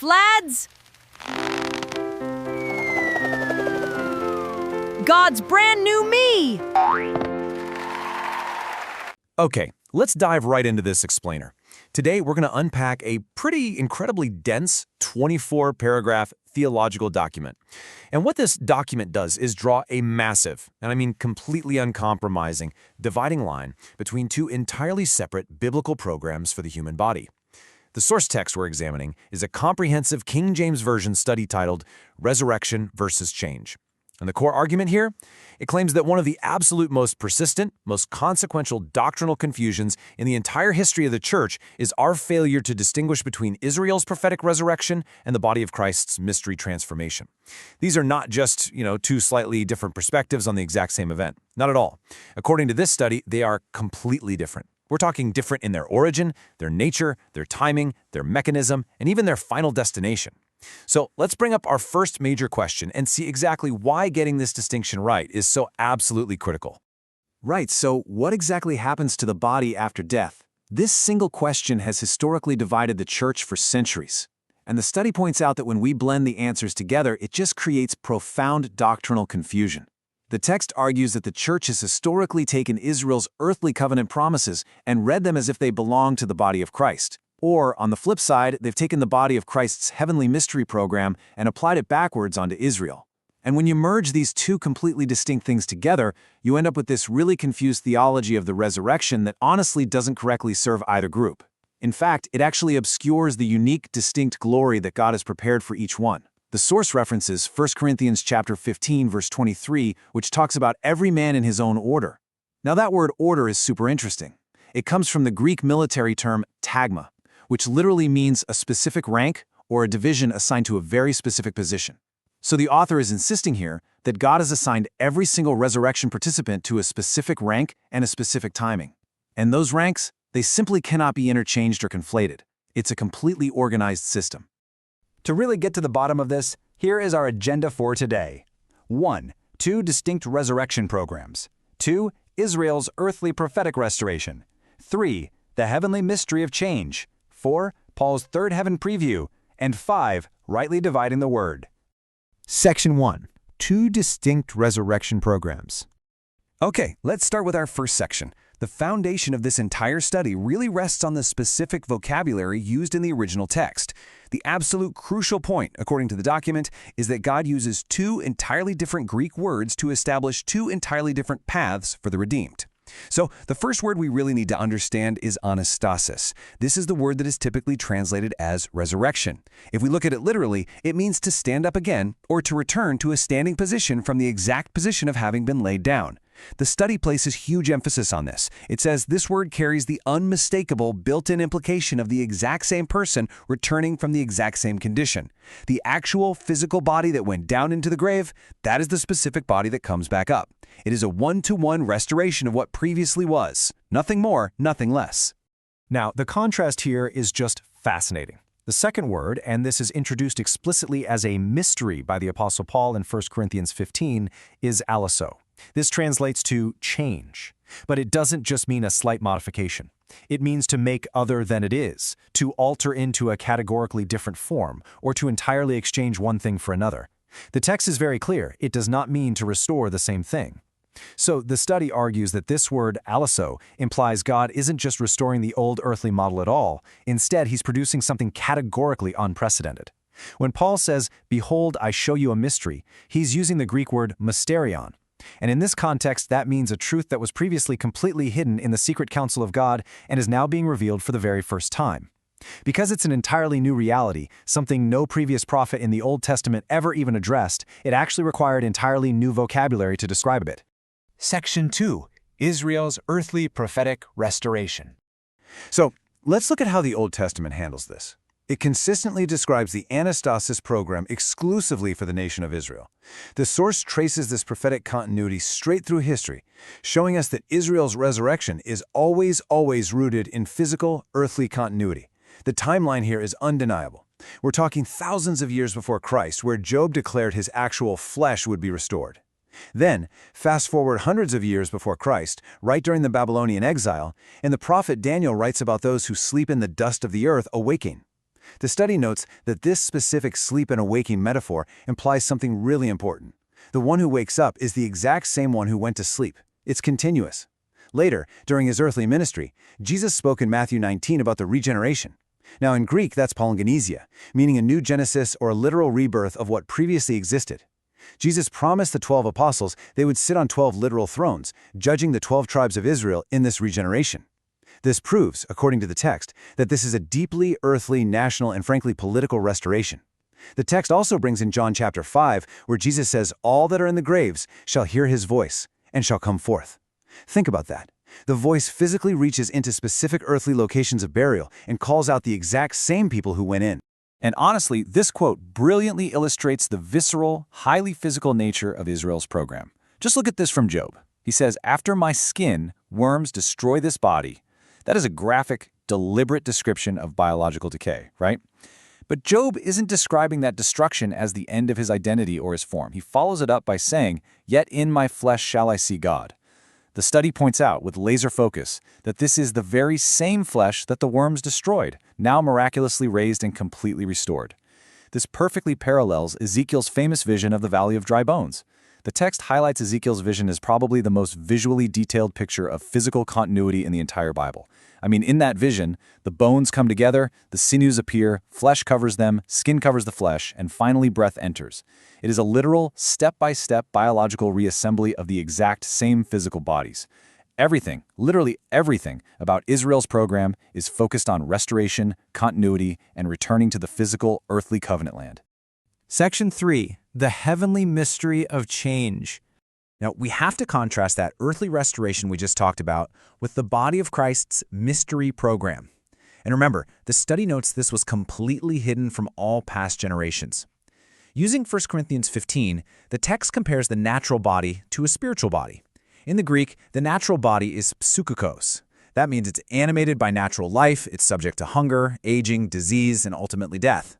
lads! God's brand new me! Okay, let's dive right into this explainer. Today, we're going to unpack a pretty incredibly dense 24-paragraph theological document. And what this document does is draw a massive, and I mean completely uncompromising, dividing line between two entirely separate biblical programs for the human body. The source text we're examining is a comprehensive King James Version study titled Resurrection versus Change. And the core argument here? It claims that one of the absolute most persistent, most consequential doctrinal confusions in the entire history of the church is our failure to distinguish between Israel's prophetic resurrection and the body of Christ's mystery transformation. These are not just, two slightly different perspectives on the exact same event. Not at all. According to this study, they are completely different. We're talking different in their origin, their nature, their timing, their mechanism, and even their final destination. So let's bring up our first major question and see exactly why getting this distinction right is so absolutely critical. Right, so what exactly happens to the body after death? This single question has historically divided the church for centuries. And the study points out that when we blend the answers together, it just creates profound doctrinal confusion. The text argues that the church has historically taken Israel's earthly covenant promises and read them as if they belong to the body of Christ. Or, on the flip side, they've taken the body of Christ's heavenly mystery program and applied it backwards onto Israel. And when you merge these two completely distinct things together, you end up with this really confused theology of the resurrection that honestly doesn't correctly serve either group. In fact, it actually obscures the unique, distinct glory that God has prepared for each one. The source references 1 Corinthians chapter 15, verse 23, which talks about every man in his own order. Now that word order is super interesting. It comes from the Greek military term tagma, which literally means a specific rank or a division assigned to a very specific position. So the author is insisting here that God has assigned every single resurrection participant to a specific rank and a specific timing. And those ranks, they simply cannot be interchanged or conflated. It's a completely organized system. To really get to the bottom of this, here is our agenda for today. 1. Two distinct resurrection programs. 2. Israel's earthly prophetic restoration. 3. The heavenly mystery of change. 4. Paul's third heaven preview. And 5. Rightly dividing the word. Section 1. Two distinct resurrection programs. Okay, let's start with our first section. The foundation of this entire study really rests on the specific vocabulary used in the original text. The absolute crucial point, according to the document, is that God uses two entirely different Greek words to establish two entirely different paths for the redeemed. So, the first word we really need to understand is anastasis. This is the word that is typically translated as resurrection. If we look at it literally, it means to stand up again or to return to a standing position from the exact position of having been laid down. The study places huge emphasis on this. It says this word carries the unmistakable built-in implication of the exact same person returning from the exact same condition. The actual physical body that went down into the grave, that is the specific body that comes back up. It is a one-to-one restoration of what previously was. Nothing more, nothing less. Now, the contrast here is just fascinating. The second word, and this is introduced explicitly as a mystery by the Apostle Paul in 1 Corinthians 15, is allasso. This translates to change, but it doesn't just mean a slight modification. It means to make other than it is, to alter into a categorically different form, or to entirely exchange one thing for another. The text is very clear. It does not mean to restore the same thing. So the study argues that this word, allasso, implies God isn't just restoring the old earthly model at all. Instead, he's producing something categorically unprecedented. When Paul says, "Behold, I show you a mystery," he's using the Greek word mysterion. And in this context, that means a truth that was previously completely hidden in the secret counsel of God and is now being revealed for the very first time. Because it's an entirely new reality, something no previous prophet in the Old Testament ever even addressed, it actually required entirely new vocabulary to describe it. Section 2. Israel's earthly prophetic restoration. So, let's look at how the Old Testament handles this. It consistently describes the anastasis program exclusively for the nation of Israel. The source traces this prophetic continuity straight through history, showing us that Israel's resurrection is always rooted in physical, earthly continuity. The timeline here is undeniable. We're talking thousands of years before Christ, where Job declared his actual flesh would be restored. Then, fast forward hundreds of years before Christ, right during the Babylonian exile, and the prophet Daniel writes about those who sleep in the dust of the earth awaking. The study notes that this specific sleep and awaking metaphor implies something really important. The one who wakes up is the exact same one who went to sleep. It's continuous. Later, during his earthly ministry, Jesus spoke in Matthew 19 about the regeneration. Now in Greek, that's palingenesia, meaning a new genesis or a literal rebirth of what previously existed. Jesus promised the 12 apostles they would sit on 12 literal thrones, judging the 12 tribes of Israel in this regeneration. This proves, according to the text, that this is a deeply earthly, national, and frankly political restoration. The text also brings in John chapter 5, where Jesus says, "All that are in the graves shall hear his voice and shall come forth." Think about that. The voice physically reaches into specific earthly locations of burial and calls out the exact same people who went in. And honestly, this quote brilliantly illustrates the visceral, highly physical nature of Israel's program. Just look at this from Job. He says, "After my skin, worms destroy this body." That is a graphic, deliberate description of biological decay, right? But Job isn't describing that destruction as the end of his identity or his form. He follows it up by saying, "Yet in my flesh shall I see God." The study points out with laser focus that this is the very same flesh that the worms destroyed, now miraculously raised and completely restored. This perfectly parallels Ezekiel's famous vision of the Valley of Dry Bones. The text highlights Ezekiel's vision as probably the most visually detailed picture of physical continuity in the entire Bible. I mean, in that vision, the bones come together, the sinews appear, flesh covers them, skin covers the flesh, and finally breath enters. It is a literal, step-by-step biological reassembly of the exact same physical bodies. Everything, literally everything, about Israel's program is focused on restoration, continuity, and returning to the physical, earthly covenant land. Section 3. The heavenly mystery of change. Now, we have to contrast that earthly restoration we just talked about with the body of Christ's mystery program. And remember, the study notes this was completely hidden from all past generations. Using 1 Corinthians 15, the text compares the natural body to a spiritual body. In the Greek, the natural body is psychikos. That means it's animated by natural life, it's subject to hunger, aging, disease, and ultimately death.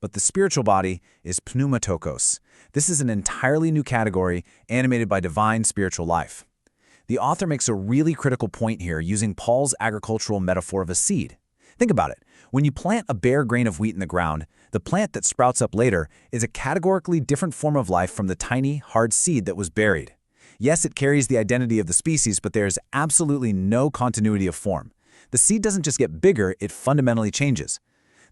But the spiritual body is pneumatokos. This is an entirely new category animated by divine spiritual life. The author makes a really critical point here using Paul's agricultural metaphor of a seed. Think about it. When you plant a bare grain of wheat in the ground, the plant that sprouts up later is a categorically different form of life from the tiny, hard seed that was buried. Yes, it carries the identity of the species, but there's absolutely no continuity of form. The seed doesn't just get bigger, it fundamentally changes.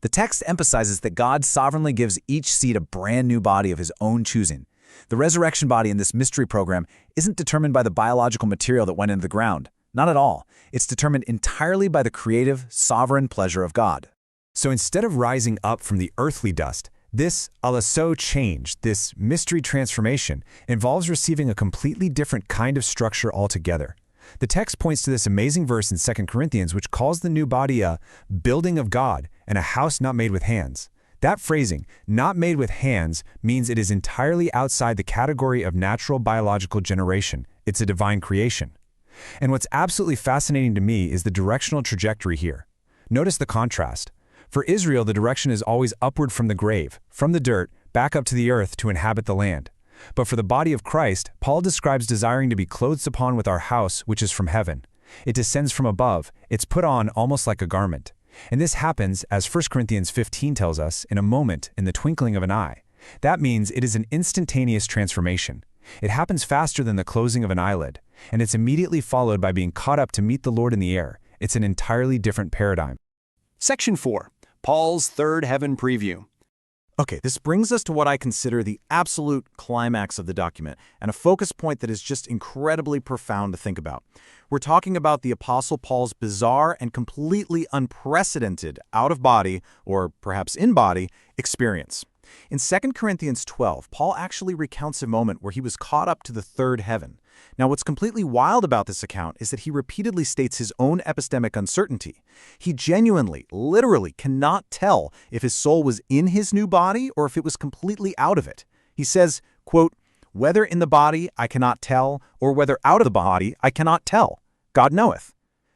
The text emphasizes that God sovereignly gives each seed a brand new body of his own choosing. The resurrection body in this mystery program isn't determined by the biological material that went into the ground. Not at all. It's determined entirely by the creative, sovereign pleasure of God. So instead of rising up from the earthly dust, this allasso change, this mystery transformation, involves receiving a completely different kind of structure altogether. The text points to this amazing verse in 2 Corinthians which calls the new body a building of God and a house not made with hands. That phrasing, not made with hands, means it is entirely outside the category of natural biological generation. It's a divine creation. And what's absolutely fascinating to me is the directional trajectory here. Notice the contrast. For Israel, the direction is always upward from the grave, from the dirt, back up to the earth to inhabit the land. But for the body of Christ, Paul describes desiring to be clothed upon with our house, which is from heaven. It descends from above. It's put on almost like a garment. And this happens, as 1 Corinthians 15 tells us, in a moment, in the twinkling of an eye. That means it is an instantaneous transformation. It happens faster than the closing of an eyelid, and it's immediately followed by being caught up to meet the Lord in the air. It's an entirely different paradigm. Section 4. Paul's third heaven preview. Okay, this brings us to what I consider the absolute climax of the document, and a focus point that is just incredibly profound to think about. We're talking about the Apostle Paul's bizarre and completely unprecedented out-of-body, or perhaps in-body, experience. In 2 Corinthians 12, Paul actually recounts a moment where he was caught up to the third heaven. Now, what's completely wild about this account is that he repeatedly states his own epistemic uncertainty. He genuinely, literally cannot tell if his soul was in his new body or if it was completely out of it. He says, quote, "Whether in the body I cannot tell, or whether out of the body I cannot tell. God knoweth."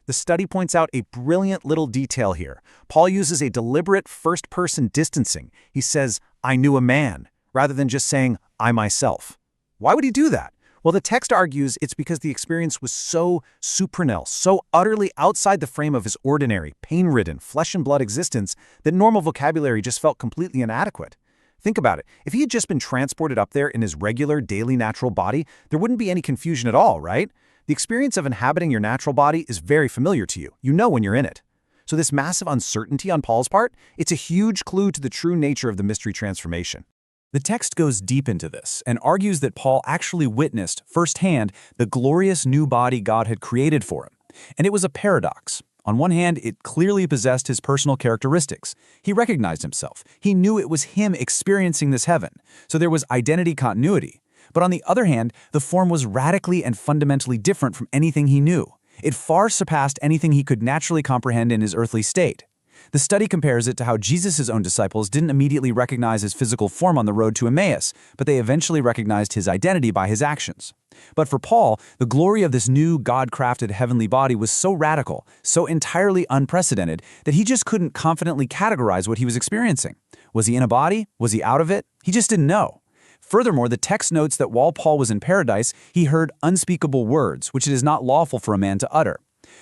The study points out a brilliant little detail here. Paul uses a deliberate first-person distancing. He says, "I knew a man," rather than just saying, "I myself." Why would he do that? Well, the text argues it's because the experience was so supranal, so utterly outside the frame of his ordinary, pain-ridden, flesh-and-blood existence that normal vocabulary just felt completely inadequate. Think about it. If he had just been transported up there in his regular, daily natural body, there wouldn't be any confusion at all, right? The experience of inhabiting your natural body is very familiar to you. You know when you're in it. So this massive uncertainty on Paul's part, it's a huge clue to the true nature of the mystery transformation. The text goes deep into this and argues that Paul actually witnessed firsthand the glorious new body God had created for him. And it was a paradox. On one hand, it clearly possessed his personal characteristics. He recognized himself. He knew it was him experiencing this heaven. So there was identity continuity. But on the other hand, the form was radically and fundamentally different from anything he knew. It far surpassed anything he could naturally comprehend in his earthly state. The study compares it to how Jesus' own disciples didn't immediately recognize his physical form on the road to Emmaus, but they eventually recognized his identity by his actions. But for Paul, the glory of this new God-crafted heavenly body was so radical, so entirely unprecedented, that he just couldn't confidently categorize what he was experiencing. Was he in a body? Was he out of it? He just didn't know. Furthermore, the text notes that while Paul was in paradise, he heard unspeakable words, which it is not lawful for a man to utter.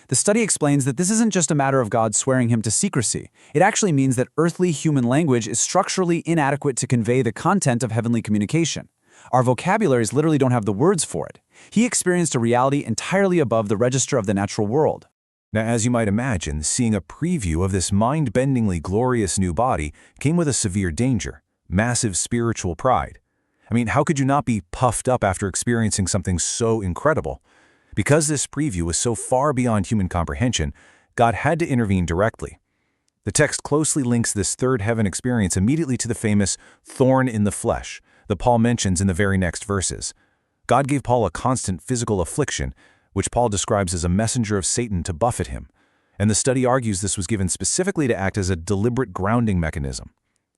The study explains that this isn't just a matter of God swearing him to secrecy. It actually means that earthly human language is structurally inadequate to convey the content of heavenly communication. Our vocabularies literally don't have the words for it. He experienced a reality entirely above the register of the natural world. Now, as you might imagine, seeing a preview of this mind-bendingly glorious new body came with a severe danger, massive spiritual pride. I mean, how could you not be puffed up after experiencing something so incredible? Because this preview was so far beyond human comprehension, God had to intervene directly. The text closely links this third heaven experience immediately to the famous thorn in the flesh that Paul mentions in the very next verses. God gave Paul a constant physical affliction, which Paul describes as a messenger of Satan to buffet him. And the study argues this was given specifically to act as a deliberate grounding mechanism.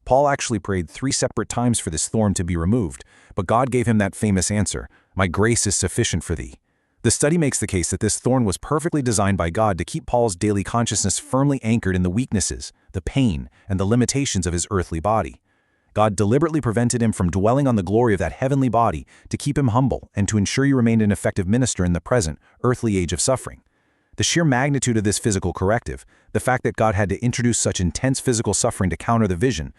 Paul actually prayed 3 separate times for this thorn to be removed, but God gave him that famous answer, "My grace is sufficient for thee." The study makes the case that this thorn was perfectly designed by God to keep Paul's daily consciousness firmly anchored in the weaknesses, the pain, and the limitations of his earthly body. God deliberately prevented him from dwelling on the glory of that heavenly body to keep him humble and to ensure he remained an effective minister in the present, earthly age of suffering. The sheer magnitude of this physical corrective, the fact that God had to introduce such intense physical suffering to counter the vision,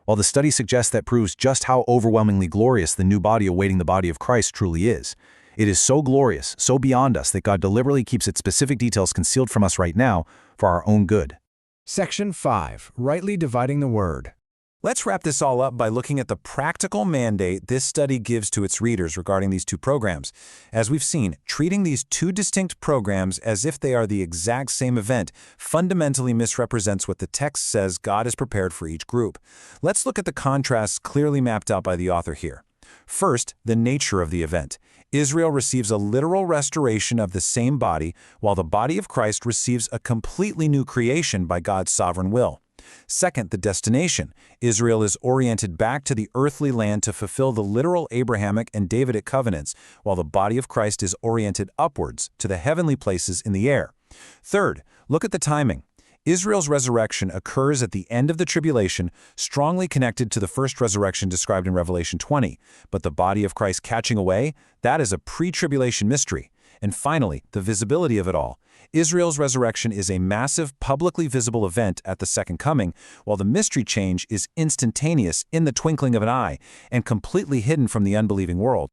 while the study suggests that proves just how overwhelmingly glorious the new body awaiting the body of Christ truly is. It is so glorious, so beyond us, that God deliberately keeps its specific details concealed from us right now for our own good. Section 5. Rightly dividing the word. Let's wrap this all up by looking at the practical mandate this study gives to its readers regarding these two programs. As we've seen, treating these two distinct programs as if they are the exact same event fundamentally misrepresents what the text says God has prepared for each group. Let's look at the contrasts clearly mapped out by the author here. First, the nature of the event. Israel receives a literal restoration of the same body, while the body of Christ receives a completely new creation by God's sovereign will. Second, the destination. Israel is oriented back to the earthly land to fulfill the literal Abrahamic and Davidic covenants, while the body of Christ is oriented upwards to the heavenly places in the air. Third, look at the timing. Israel's resurrection occurs at the end of the tribulation, strongly connected to the first resurrection described in Revelation 20. But the body of Christ catching away, that is a pre-tribulation mystery. And finally, the visibility of it all. Israel's resurrection is a massive, publicly visible event at the second coming, while the mystery change is instantaneous in the twinkling of an eye and completely hidden from the unbelieving world.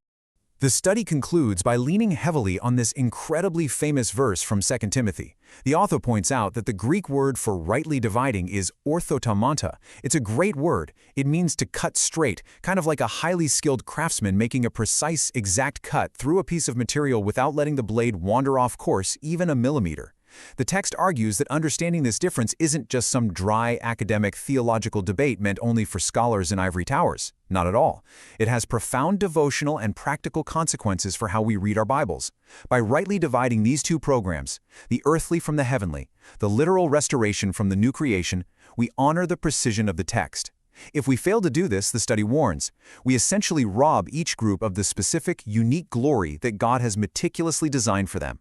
The study concludes by leaning heavily on this incredibly famous verse from 2 Timothy. The author points out that the Greek word for rightly dividing is orthotomanta. It's a great word. It means to cut straight, kind of like a highly skilled craftsman making a precise, exact cut through a piece of material without letting the blade wander off course even a millimeter. The text argues that understanding this difference isn't just some dry academic theological debate meant only for scholars in ivory towers. Not at all. It has profound devotional and practical consequences for how we read our Bibles. By rightly dividing these two programs, the earthly from the heavenly, the literal restoration from the new creation, we honor the precision of the text. If we fail to do this, the study warns, we essentially rob each group of the specific, unique glory that God has meticulously designed for them.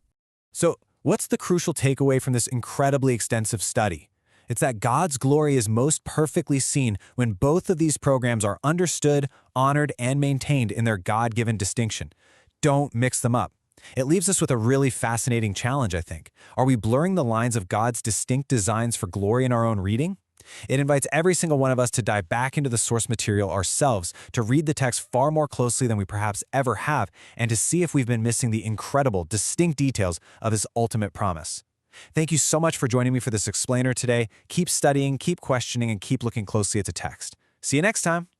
So, what's the crucial takeaway from this incredibly extensive study? It's that God's glory is most perfectly seen when both of these programs are understood, honored, and maintained in their God-given distinction. don't mix them up. It leaves us with a really fascinating challenge, I think. Are we blurring the lines of God's distinct designs for glory in our own reading? It invites every single one of us to dive back into the source material ourselves, to read the text far more closely than we perhaps ever have, and to see if we've been missing the incredible, distinct details of His ultimate promise. Thank you so much for joining me for this explainer today. Keep studying, keep questioning, and keep looking closely at the text. See you next time.